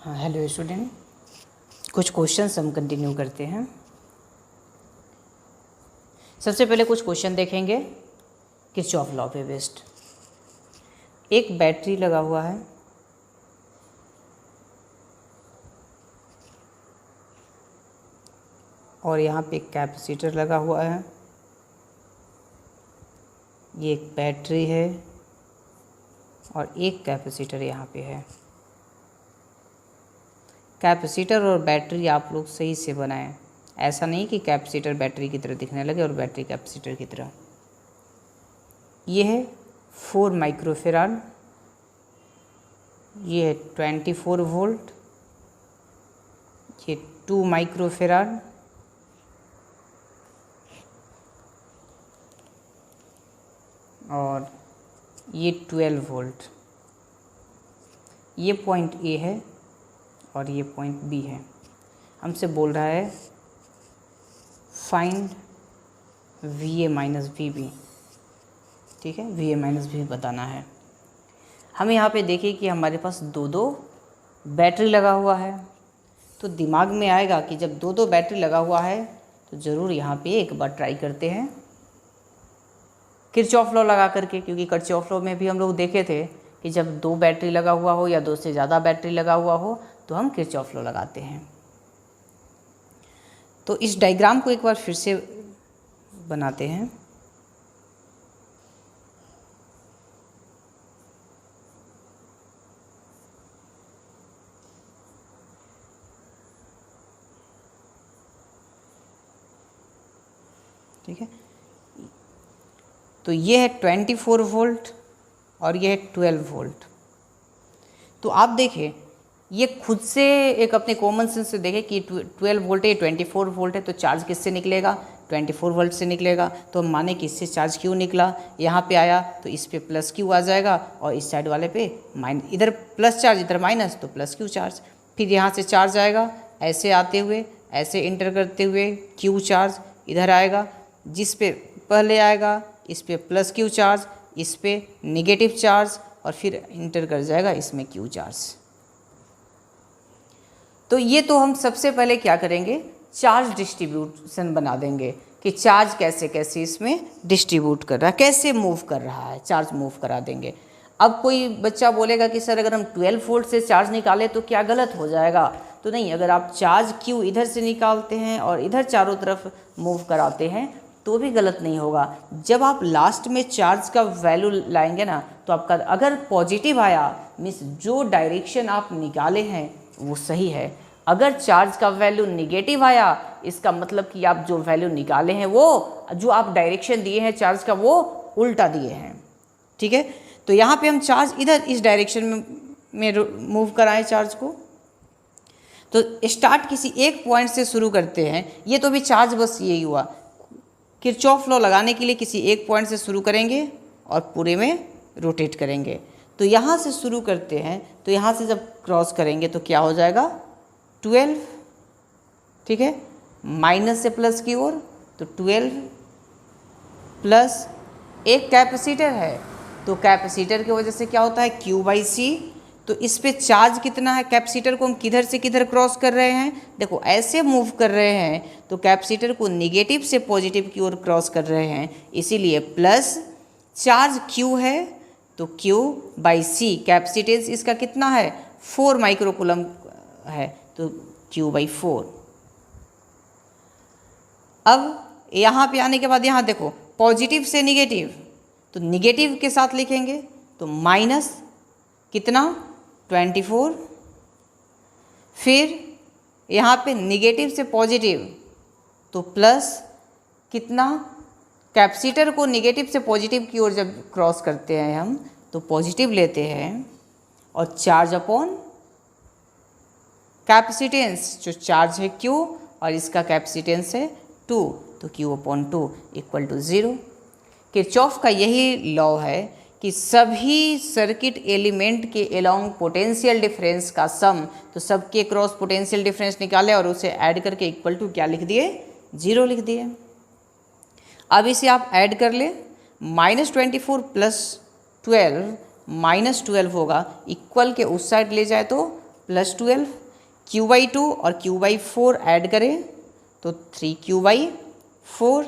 हाँ, hello student. कुछ questions हम कंटिन्यू करते हैं। सबसे पहले कुछ क्वेश्चन देखेंगे किरचॉफ लॉ पे बेस्ड। एक बैटरी लगा हुआ है, और यहाँ पे एक कैपेसिटर लगा हुआ है। ये एक बैटरी है और एक कैपेसिटर यहाँ पे है। कैपेसिटर और बैटरी आप लोग सही से बनाएं, ऐसा नहीं कि कैपेसिटर बैटरी की तरह दिखने लगे और बैटरी कैपेसिटर की तरह। ये है 4 माइक्रोफेराड, ये है 24 वोल्ट, ये 2 माइक्रोफेराड, और ये 12 वोल्ट। ये पॉइंट ए है और ये पॉइंट बी है। हमसे बोल रहा है find V A minus V B. ठीक है, वी ए माइनस वी बताना है। हमें यहाँ पे देखिए कि हमारे पास दो बैटरी लगा हुआ है, तो दिमाग में आएगा कि जब दो बैटरी लगा हुआ है तो ज़रूर यहाँ पे एक बार ट्राई करते हैं किरचॉफ लॉ लगा करके, क्योंकि किरचॉफ लॉ में भी हम लोग देखे थे कि जब 2 बैटरी लगा हुआ हो या 2 से ज़्यादा बैटरी लगा हुआ हो तो हम किरचॉफ लॉ लगाते हैं। तो इस डायग्राम को एक बार फिर से बनाते हैं। ठीक है, तो ये है 24 वोल्ट और ये है 12 वोल्ट। तो आप देखें, ये खुद से एक अपने कॉमन सेंस से देखें कि 12 वोल्ट है, 24 वोल्ट है, तो चार्ज किससे निकलेगा? 24 वोल्ट से निकलेगा। तो हम माने कि इससे चार्ज क्यों निकला, यहाँ पे आया तो इस पे प्लस क्यू आ जाएगा और इस साइड वाले पे माइनस, इधर प्लस चार्ज इधर माइनस, तो प्लस क्यू चार्ज। फिर यहाँ से चार्ज आएगा ऐसे आते हुए, ऐसे इंटर करते हुए क्यू चार्ज इधर आएगा, जिस पे पहले आएगा इस पे प्लस क्यू चार्ज, इस पे नेगेटिव चार्ज, और फिर इंटर कर जाएगा इसमें क्यू चार्ज। तो ये तो हम सबसे पहले क्या करेंगे, चार्ज डिस्ट्रीब्यूशन बना देंगे कि चार्ज कैसे कैसे इसमें डिस्ट्रीब्यूट कर रहा है, कैसे मूव कर रहा है, चार्ज मूव करा देंगे। अब कोई बच्चा बोलेगा कि सर अगर हम 12 वोल्ट से चार्ज निकालें तो क्या गलत हो जाएगा? तो नहीं, अगर आप चार्ज क्यू इधर से निकालते हैं और इधर चारों तरफ मूव कराते हैं तो भी गलत नहीं होगा। जब आप लास्ट में चार्ज का वैल्यू लाएंगे ना, तो आपका अगर पॉजिटिव आया मीन्स जो डायरेक्शन आप निकाले हैं वो सही है। अगर चार्ज का वैल्यू निगेटिव आया, इसका मतलब कि आप जो वैल्यू निकाले हैं वो, जो आप डायरेक्शन दिए हैं चार्ज का, वो उल्टा दिए हैं। ठीक है, तो यहाँ पे हम चार्ज इधर इस डायरेक्शन में मूव कराएं चार्ज को। तो स्टार्ट किसी एक पॉइंट से शुरू करते हैं। ये तो भी चार्ज बस यही हुआ। किरचॉफ लॉ लगाने के लिए किसी एक पॉइंट से शुरू करेंगे और पूरे में रोटेट करेंगे। तो यहाँ से शुरू करते हैं, तो यहाँ से जब क्रॉस करेंगे तो क्या हो जाएगा 12। ठीक है, माइनस से प्लस की ओर, तो 12 प्लस एक कैपेसिटर है, तो कैपेसिटर की वजह से क्या होता है Q/C। तो इस पे चार्ज कितना है, कैपेसिटर को हम किधर से किधर क्रॉस कर रहे हैं, देखो ऐसे मूव कर रहे हैं, तो कैपेसिटर को निगेटिव से पॉजिटिव की ओर क्रॉस कर रहे हैं, इसीलिए प्लस चार्ज Q है तो Q/C। कैपेसिटेंस इसका कितना है 4 माइक्रोकूलम है, तो Q/4। अब यहाँ पे आने के बाद यहाँ देखो पॉजिटिव से निगेटिव, तो निगेटिव के साथ लिखेंगे तो माइनस कितना 24, फिर यहाँ पे निगेटिव से पॉजिटिव तो प्लस कितना, कैपेसिटर को निगेटिव से पॉजिटिव की ओर जब क्रॉस करते हैं हम तो पॉजिटिव लेते हैं, और चार्ज अपॉन कैपेसिटेंस, जो चार्ज है Q और इसका कैपेसिटेंस है 2, तो Q/2 = 0। किरचॉफ का यही लॉ है कि सभी सर्किट एलिमेंट के अलोंग पोटेंशियल डिफरेंस का सम, तो सबके क्रॉस पोटेंशियल डिफरेंस निकाले और उसे ऐड करके इक्वल टू क्या लिख दिए, 0 लिख दिए। अब इसे आप ऐड कर ले, -24 + 12 -12 होगा, इक्वल के उस साइड ले जाए तो प्लस 12, Q/2 और Q/4 ऐड करें तो 3Q/4,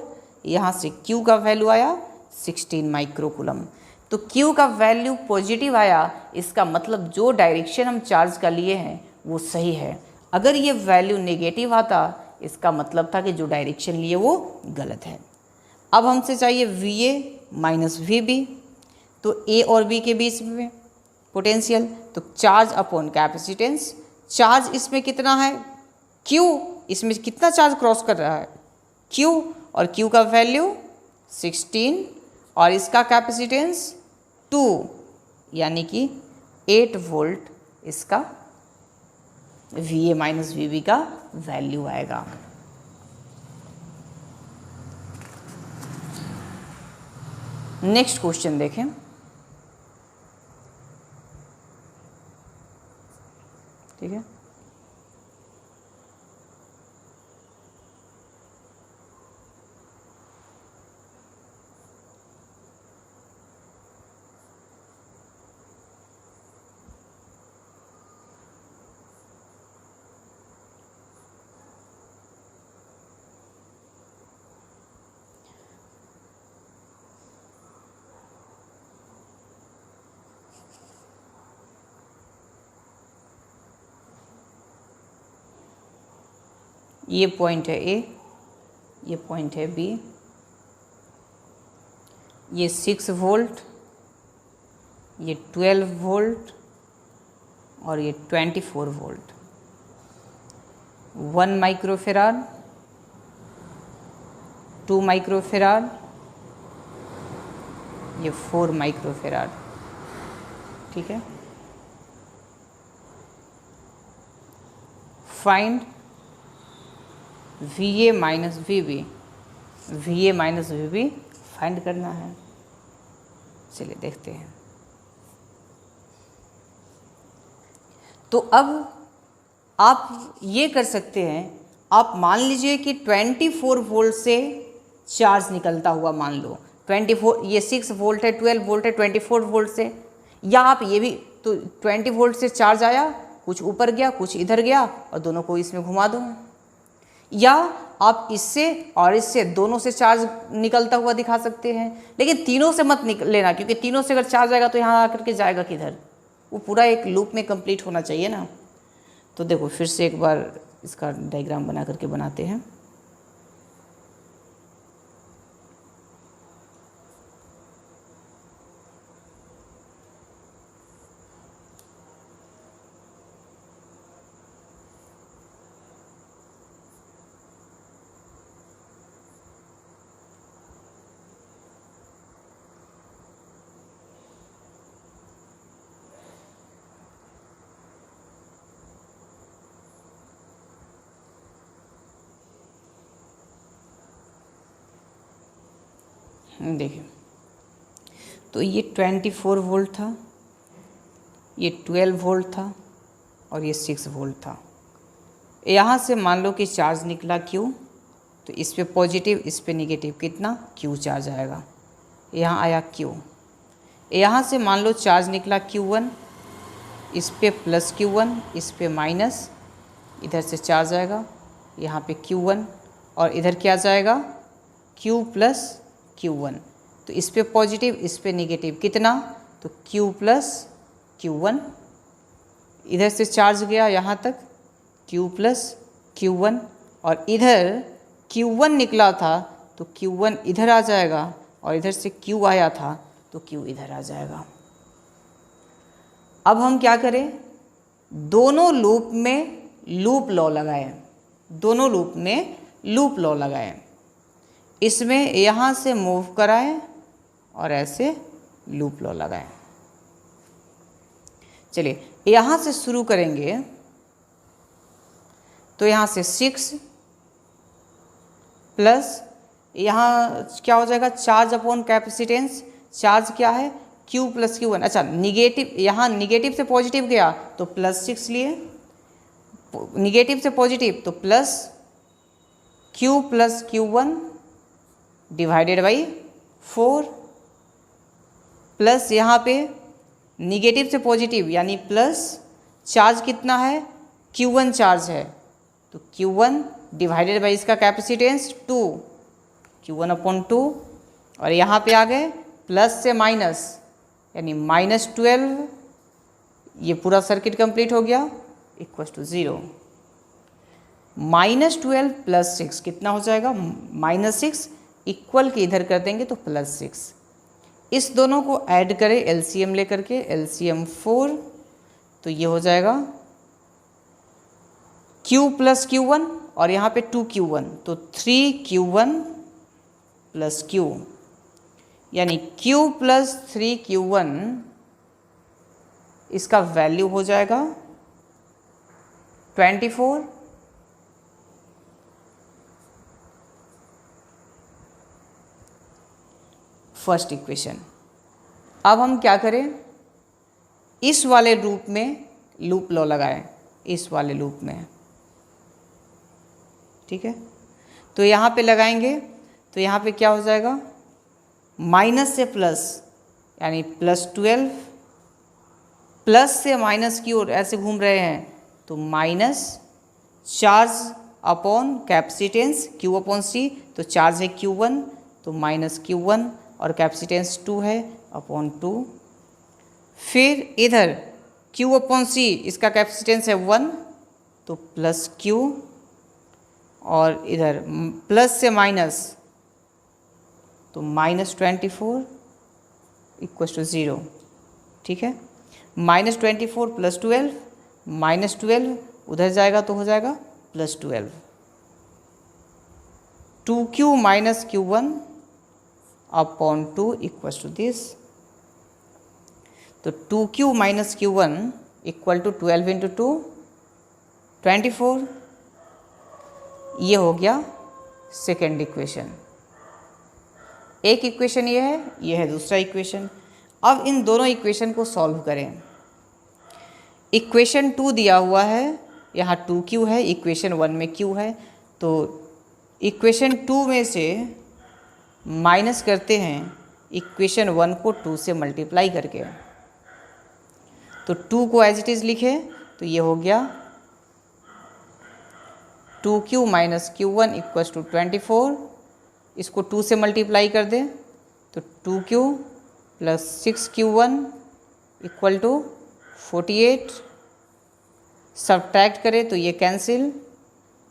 यहाँ से Q का वैल्यू आया 16 माइक्रोकूलम। तो Q का वैल्यू पॉजिटिव आया, इसका मतलब जो डायरेक्शन हम चार्ज का लिए हैं वो सही है। अगर ये वैल्यू नेगेटिव आता, इसका मतलब था कि जो डायरेक्शन लिए वो गलत है। अब हमसे चाहिए VA माइनस VB, तो A और B के बीच में पोटेंशियल, तो चार्ज अपॉन कैपेसिटेंस। चार्ज इसमें कितना है Q, इसमें कितना चार्ज क्रॉस कर रहा है Q, और Q का वैल्यू 16 और इसका कैपेसिटेंस 2, यानी कि 8 वोल्ट इसका VA माइनस VB का वैल्यू आएगा। नेक्स्ट क्वेश्चन देखें। ठीक है, ये पॉइंट है A, ये पॉइंट है B, ये 6 वोल्ट, ये 12 वोल्ट और ये 24 वोल्ट। 1 माइक्रोफेराड, 2 माइक्रोफेराड, ये 4 माइक्रोफेराड। ठीक है, find VA minus VB, VA minus VB find करना है। चलिए देखते हैं। तो अब आप ये कर सकते हैं, आप मान लीजिए कि 24 वोल्ट से चार्ज निकलता हुआ, मान लो 24, ये 6 वोल्ट है, 12 वोल्ट है, 24 वोल्ट से, या आप ये भी, तो 20 वोल्ट से चार्ज आया, कुछ ऊपर गया कुछ इधर गया, और दोनों को इसमें घुमा दो। या आप इससे और इससे दोनों से चार्ज निकलता हुआ दिखा सकते हैं, लेकिन तीनों से मत लेना, क्योंकि तीनों से अगर चार्ज आएगा तो यहाँ आकर के जाएगा किधर, वो पूरा एक लूप में कंप्लीट होना चाहिए ना। तो देखो फिर से एक बार इसका डायग्राम बना करके बनाते हैं। देखिए, तो ये 24 वोल्ट था, ये 12 वोल्ट था और ये 6 वोल्ट था। यहाँ से मान लो कि चार्ज निकला Q, तो इस पे पॉजिटिव इस पे निगेटिव, कितना Q चार्ज आएगा, यहाँ आया Q। यहाँ से मान लो चार्ज निकला Q1, इस पे प्लस Q1, इस पे माइनस, इधर से चार्ज आएगा यहाँ पे Q1 और इधर क्या जाएगा Q प्लस Q1, तो इस पे पॉजिटिव इस पे निगेटिव, कितना, तो Q प्लस Q1, इधर से चार्ज गया यहाँ तक Q प्लस Q1, और इधर Q1 निकला था तो Q1 इधर आ जाएगा, और इधर से Q आया था तो Q इधर आ जाएगा। अब हम क्या करें, दोनों लूप में लूप लॉ लगाएं, दोनों लूप में लूप लॉ लगाएं, इसमें यहाँ से मूव कराएं और ऐसे लूप लॉ लगाएं। चलिए यहाँ से शुरू करेंगे, तो यहाँ से 6 प्लस यहाँ क्या हो जाएगा, चार्ज अपॉन कैपेसिटेंस, चार्ज क्या है Q प्लस Q1, अच्छा निगेटिव, यहाँ निगेटिव से पॉजिटिव गया तो प्लस 6 लिए, निगेटिव से पॉजिटिव तो plus Q plus Q1 divided by 4, plus यहाँ पे निगेटिव से पॉजिटिव यानी प्लस चार्ज कितना है, Q1 चार्ज है, तो Q1 डिवाइडेड बाई इसका कैपेसिटेंस 2, Q1/2, और यहाँ पे आ गए प्लस से माइनस यानी -12, ये पूरा सर्किट कंप्लीट हो गया, इक्वल टू 0। -12 + 6 कितना हो जाएगा, -6, इक्वल के इधर कर देंगे तो +6। इस दोनों को ऐड करें एलसीएम लेकर के, एलसीएम 4, तो ये हो जाएगा Q + Q1 और यहाँ पे 2Q1, तो 3Q1 + Q, यानी Q + 3Q1 इसका वैल्यू हो जाएगा 24। First equation. अब हम क्या करें, इस वाले लूप में लूप लॉ लगाएं, इस वाले लूप में, ठीक है। तो यहाँ पे लगाएंगे तो यहाँ पे क्या हो जाएगा, माइनस से प्लस यानी +12, प्लस से माइनस की ओर ऐसे घूम रहे हैं तो minus, charge upon capacitance Q/C, तो चार्ज है Q1 तो -Q1 और कैपेसिटेंस 2 है /2। फिर इधर Q/C इसका कैपेसिटेंस है 1 तो +Q, और इधर प्लस से माइनस तो -24 = 0, ठीक है। -24 + 12, -12 उधर जाएगा तो हो जाएगा +12, 2Q - Q1/2 = दिस, तो 2Q - Q1 = 12 × 2 24। ये हो गया सेकेंड इक्वेशन। एक इक्वेशन ये है दूसरा इक्वेशन। अब इन दोनों इक्वेशन को सॉल्व करें। इक्वेशन 2 दिया हुआ है, यहाँ 2Q है, इक्वेशन 1 में Q है, तो इक्वेशन 2 में से माइनस करते हैं इक्वेशन 1 को 2 से मल्टीप्लाई करके, तो 2 को एज इट इज़ लिखे तो ये हो गया 2Q - Q1 = 24, इसको 2 से मल्टीप्लाई कर दें तो 2Q + 6Q1 = 48, सब्ट्रैक्ट करें तो ये कैंसिल,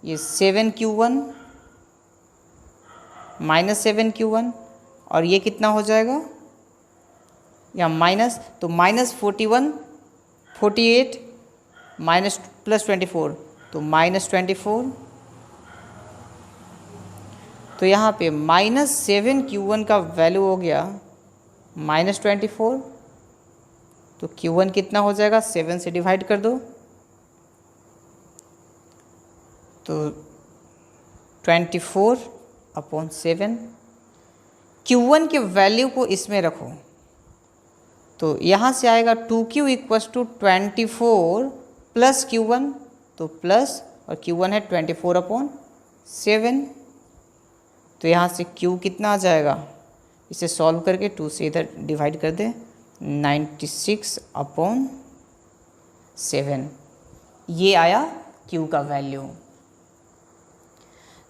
ये 7Q1 - 7Q1, और ये कितना हो जाएगा, या माइनस, तो -41, 48 +24 तो -24, तो यहाँ पे -7Q1 का वैल्यू हो गया -24, तो Q1 कितना हो जाएगा, 7 से डिवाइड कर दो तो 24/7। Q1 के वैल्यू को इसमें रखो तो यहाँ से आएगा 2Q = 24 + Q1, तो प्लस, और Q1 है 24/7, तो यहाँ से Q कितना आ जाएगा, इसे सॉल्व करके 2 से इधर डिवाइड कर दें, 96/7, ये आया Q का वैल्यू।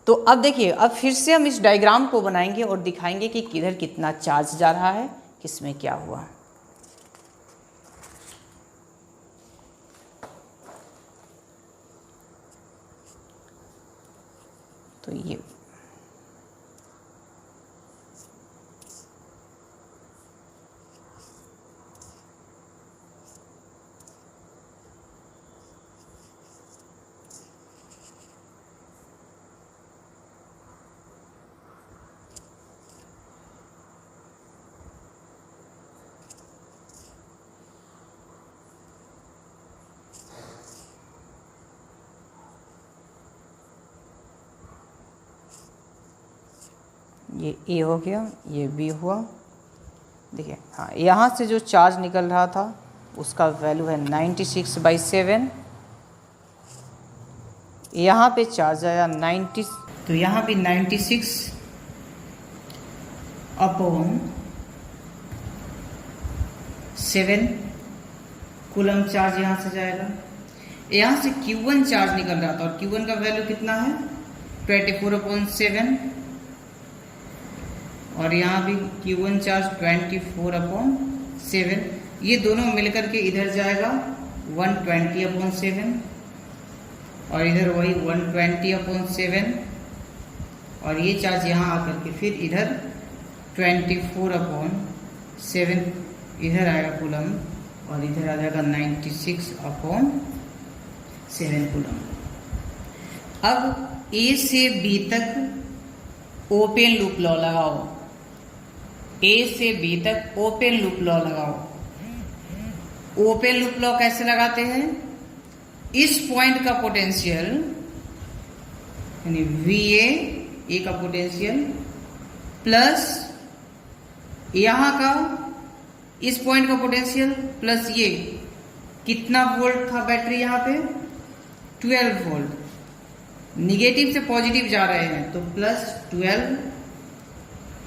तो अब देखिए, अब फिर से हम इस डायग्राम को बनाएंगे और दिखाएंगे कि किधर कितना चार्ज जा रहा है, किसमें क्या हुआ। तो ये A हो गया, ये B हुआ। देखिए, हाँ, यहाँ से जो चार्ज निकल रहा था उसका वैल्यू है 96/7। यहाँ पे चार्ज आया 90, तो यहाँ पे 96/7 कूलम चार्ज यहाँ से जाएगा, यहाँ से Q1 चार्ज निकल रहा था और Q1 का वैल्यू कितना है 24/7 और यहाँ भी Q1 चार्ज 24/7, ये दोनों मिलकर के इधर जाएगा 120/7 और इधर वही 120/7 और ये चार्ज यहाँ आकर के फिर इधर 24/7 इधर आएगा कूलम और इधर आ जाएगा 96/7 कूलम। अब A से B तक ओपन लूप लॉ लगाओ, A से B तक ओपन लूप लॉ लगाओ। ओपन लूप लॉ कैसे लगाते हैं, इस पॉइंट का पोटेंशियल यानी VA ए का पोटेंशियल प्लस यहां का इस पॉइंट का पोटेंशियल प्लस ये कितना वोल्ट था बैटरी यहाँ पे 12 वोल्ट, निगेटिव से पॉजिटिव जा रहे हैं तो +12,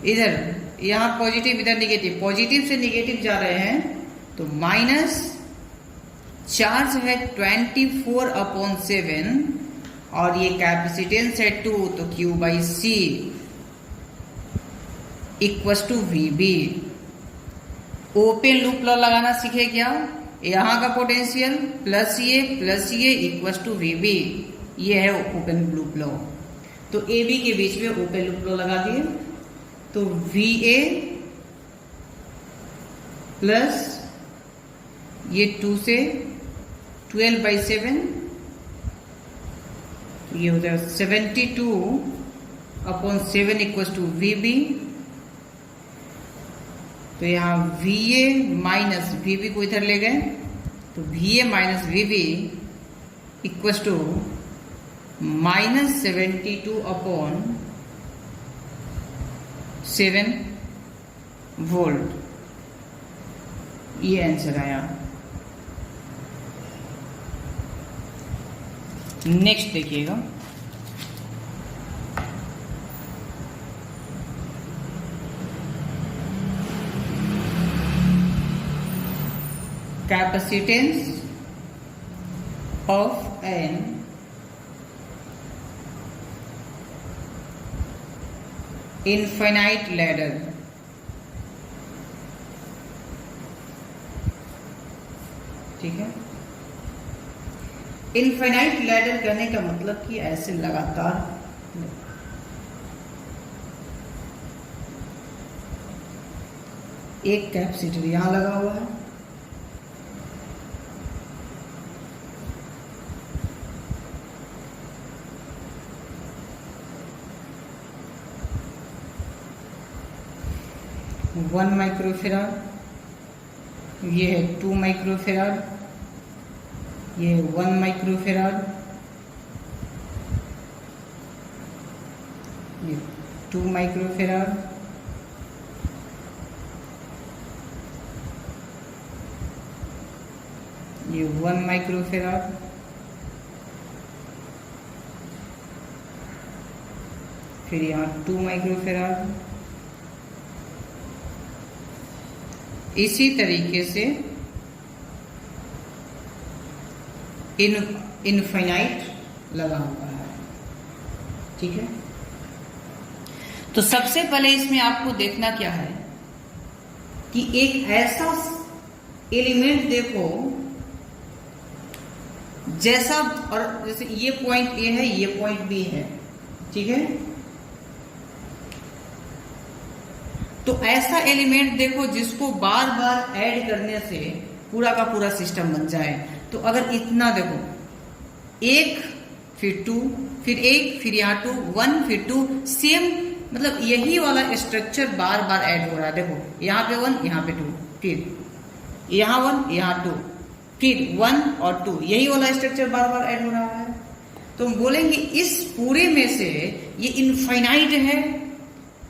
इधर यहाँ पॉजिटिव इधर निगेटिव, पॉजिटिव से निगेटिव जा रहे हैं तो माइनस, चार्ज है 24/7 और ये कैपेसिटेंस है 2 तो Q/C = VB। Open loop law लगाना सीखे क्या, यहाँ का पोटेंशियल प्लस ये = VB, ये है ओपन लूप लॉ। तो AB के बीच में ओपन लूप लॉ लगा दिए तो VA प्लस ये 2 से 12/7 ये हो जाएगा 72/7 = VB। तो यहाँ VA माइनस VB को इधर ले गए तो VA माइनस VB = -72/7 वोल्ट, ये आंसर आया। नेक्स्ट देखिएगा, capacitance of an infinite ladder. ठीक है, इनफाइनाइट लैडर कहने का मतलब कि ऐसे लगातार एक कैपेसिटर यहां लगा हुआ है, वन माइक्रोफेराड, ये है 2 माइक्रोफेराड, ये 1 माइक्रोफेराड, ये 2 माइक्रोफेराड, ये 1 माइक्रोफेराड, फिर यहाँ 2 माइक्रोफेराड। इसी तरीके से इनफाइनाइट लगा हुआ है। ठीक है, तो सबसे पहले इसमें आपको देखना क्या है कि एक ऐसा एलिमेंट देखो जैसा, और जैसे ये पॉइंट A है, ये पॉइंट B है। ठीक है, तो ऐसा एलिमेंट देखो जिसको बार बार ऐड करने से पूरा का पूरा सिस्टम बन जाए। तो अगर इतना देखो, 1 फिर 2 फिर 1 फिर यहाँ 2 1 फिर 2, सेम मतलब यही वाला स्ट्रक्चर बार बार ऐड हो रहा है। देखो यहाँ पे 1 यहाँ पे 2, फिर यहाँ 1 यहाँ 2, फिर 1 और 2, यही वाला स्ट्रक्चर बार बार ऐड हो रहा है। तो हम बोलेंगे इस पूरे में से ये इनफाइनाइट है,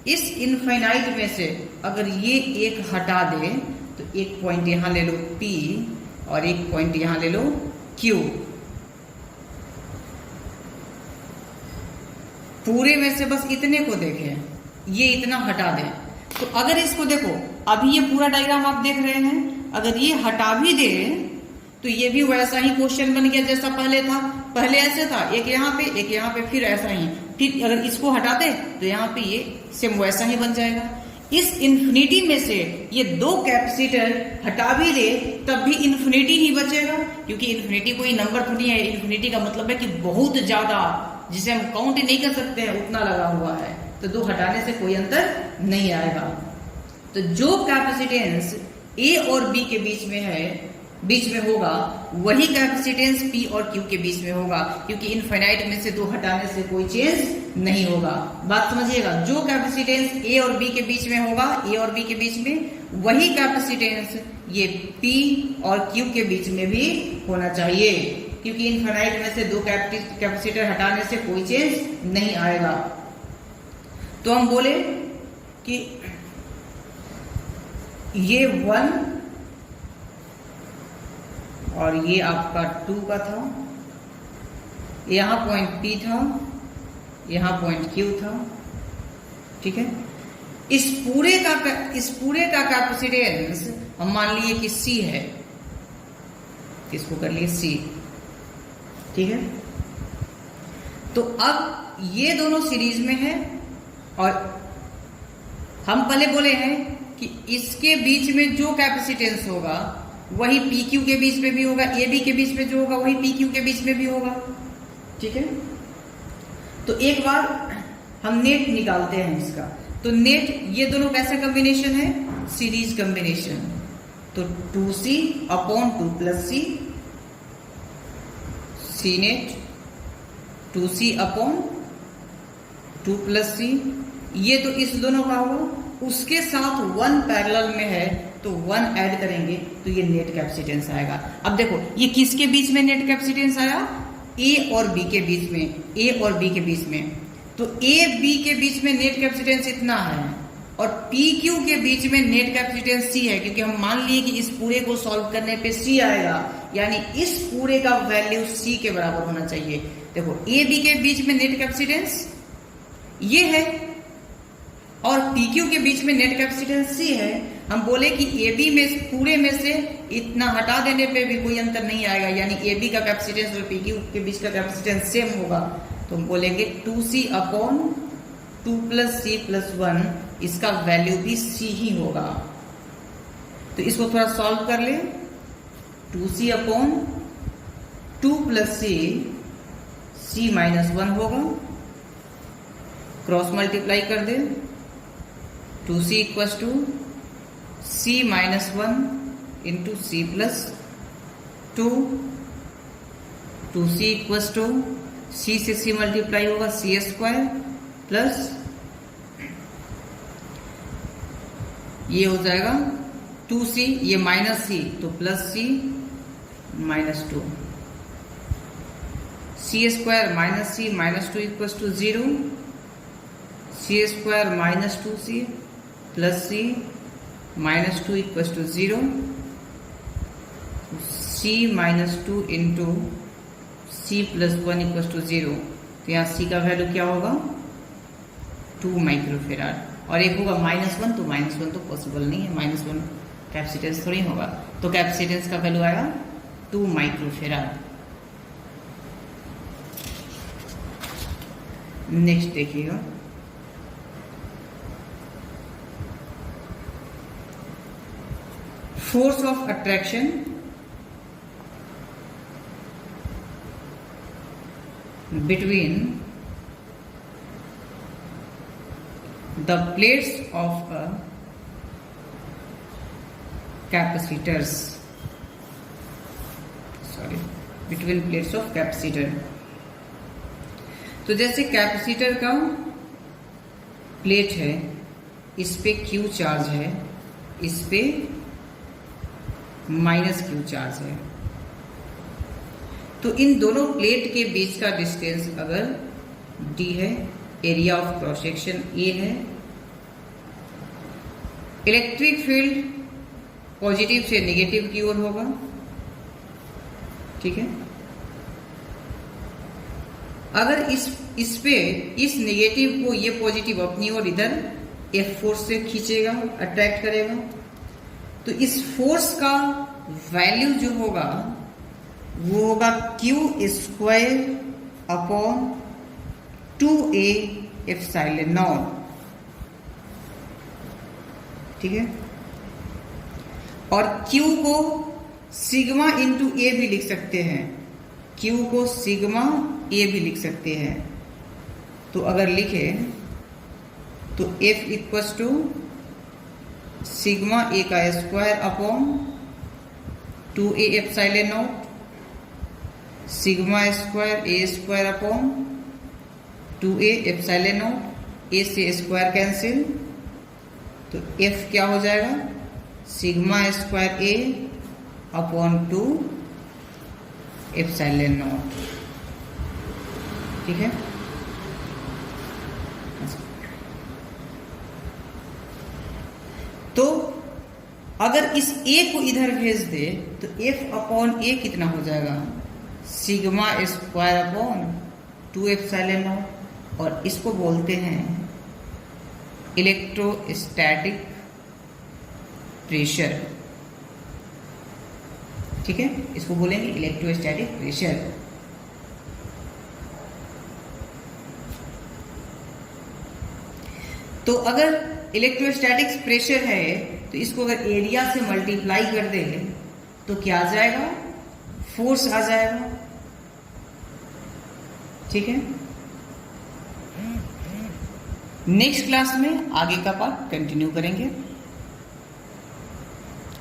इस इनफाइनाइट में से अगर ये एक हटा दे तो एक पॉइंट यहां ले लो P और एक पॉइंट यहां ले लो Q, पूरे में से बस इतने को देखें, ये इतना हटा दें। तो अगर इसको देखो, अभी ये पूरा डायग्राम आप देख रहे हैं, अगर ये हटा भी दे तो ये भी वैसा ही क्वेश्चन बन गया जैसा पहले था। पहले ऐसे था, एक यहाँ पे एक यहाँ पे, फिर ऐसा ही, फिर अगर इसको हटाते तो यहाँ पे ये सेम वैसा ही बन जाएगा। इस इन्फिनिटी में से ये दो कैपेसिटर हटा भी दे तब भी इन्फिनिटी ही बचेगा, क्योंकि इन्फिनिटी कोई नंबर थोड़ी है। इन्फिनिटी का मतलब है कि बहुत ज्यादा, जिसे हम काउंट नहीं कर सकते हैं, उतना लगा हुआ है। तो दो हटाने से कोई अंतर नहीं आएगा। तो जो कैपेसिटेंस ए और बी के बीच में होगा वही कैपेसिटेंस पी और क्यू के बीच में होगा, क्योंकि इनफाइनाइट में से दो हटाने से कोई चेंज नहीं होगा। बात समझिएगा, जो कैपेसिटेंस ए और बी के बीच में होगा, ए और बी के बीच में, वही कैपेसिटेंस ये पी और क्यू के बीच में भी होना चाहिए, क्योंकि इनफाइनाइट में से दो कैपेसिटर हटाने से कोई चेंज नहीं आएगा। तो हम बोले कि ये 1 और ये आपका 2 का था, यहां पॉइंट P था, यहां पॉइंट Q था, ठीक है। इस पूरे का कैपेसिटेंस हम मान लिए कि C है, इसको कर लिए C, ठीक है। तो अब ये दोनों सीरीज में है और हम पहले बोले हैं कि इसके बीच में जो कैपेसिटेंस होगा वही PQ के बीच में भी होगा, AB के बीच में जो होगा वही PQ के बीच में भी होगा, ठीक है। तो एक बार हम नेट निकालते हैं इसका। तो नेट, ये दोनों कैसा कॉम्बिनेशन है? Series combination. तो 2C upon 2 plus C net 2C upon 2 plus C, ये तो इस दोनों का होगा। उसके साथ 1 पैरेलल में है तो 1 ऐड करेंगे तो ये नेट कैपेसिटेंस आएगा। अब देखो ये किसके बीच में नेट कैपेसिटेंस आया? ए और बी के बीच में, ए और बी के बीच में। तो ए बी के बीच में नेट कैपेसिटेंस इतना है और पी क्यू के बीच में नेट कैपेसिटेंस सी है, क्योंकि हम मान लिए कि इस पूरे को सॉल्व करने पे सी आएगा, यानी इस पूरे का वैल्यू सी के बराबर होना चाहिए। देखो ए बी के बीच में नेट कैपेसिटेंस ये है और PQ के बीच में नेट कैपेसिटेंस C है। हम बोले कि AB में पूरे में से इतना हटा देने पे भी कोई अंतर नहीं आएगा, यानी AB का कैपेसिटेंस और PQ के बीच का कैपेसिटेंस सेम होगा। तो हम बोलेंगे 2C upon 2 plus C plus 1, इसका वैल्यू भी C ही होगा। तो इसको थोड़ा सॉल्व कर ले। 2C upon 2 plus C minus 1 होगा, क्रॉस मल्टीप्लाई कर दे। 2C equals to C minus 1 into C plus 2, 2C equals to C से C मल्टीप्लाई होगा C स्क्वायर प्लस ये हो जाएगा 2C, ये माइनस C तो plus C minus 2, C square minus C minus 2 equals to 0, C square minus 2C plus C minus 2 equals to 0, C minus 2 into C plus 1 equals to 0। तो यहाँ C का value क्या होगा? 2 microfarad. और एक होगा -1, तो -1 तो पॉसिबल नहीं है, -1 कैपेसिटेंस थोड़ी होगा। तो कैपेसिटेंस का वैल्यू आएगा 2 माइक्रोफेराड। नेक्स्ट देखिएगा, force of attraction between the plates of a capacitors, between plates of capacitor। तो जैसे कैपेसिटर का प्लेट है, इस पे Q चार्ज है, इस पे माइनस Q चार्ज है। तो इन दोनों प्लेट के बीच का डिस्टेंस अगर D है, area of cross section A है, इलेक्ट्रिक फील्ड पॉजिटिव से नेगेटिव की ओर होगा, ठीक है। अगर इस पे इस नेगेटिव को ये पॉजिटिव अपनी ओर इधर F फोर्स से खींचेगा, अट्रैक्ट करेगा, तो इस फोर्स का वैल्यू जो होगा वो होगा Q² upon 2A epsilon not. ठीक है, और Q को सिग्मा इंटू ए भी लिख सकते हैं, Q को सिग्मा ए भी लिख सकते हैं। तो अगर लिखे तो F equals to sigma A का square upon 2A epsilon not sigma square A square upon 2A epsilon not. A से स्क्वायर कैंसिल, तो F क्या हो जाएगा sigma square A upon 2 epsilon not. ठीक है, तो अगर इस a को इधर भेज दे तो F अपॉन ए कितना हो जाएगा sigma square upon 2 epsilon not, और इसको बोलते हैं इलेक्ट्रोस्टैटिक प्रेशर। ठीक है, इसको बोलेंगे इलेक्ट्रोस्टैटिक प्रेशर। तो अगर इलेक्ट्रोस्टैटिक प्रेशर है तो इसको अगर एरिया से मल्टीप्लाई कर दे तो क्या आ जाएगा फोर्स आ जाएगा। ठीक है, नेक्स्ट क्लास में आगे का पार्ट कंटिन्यू करेंगे।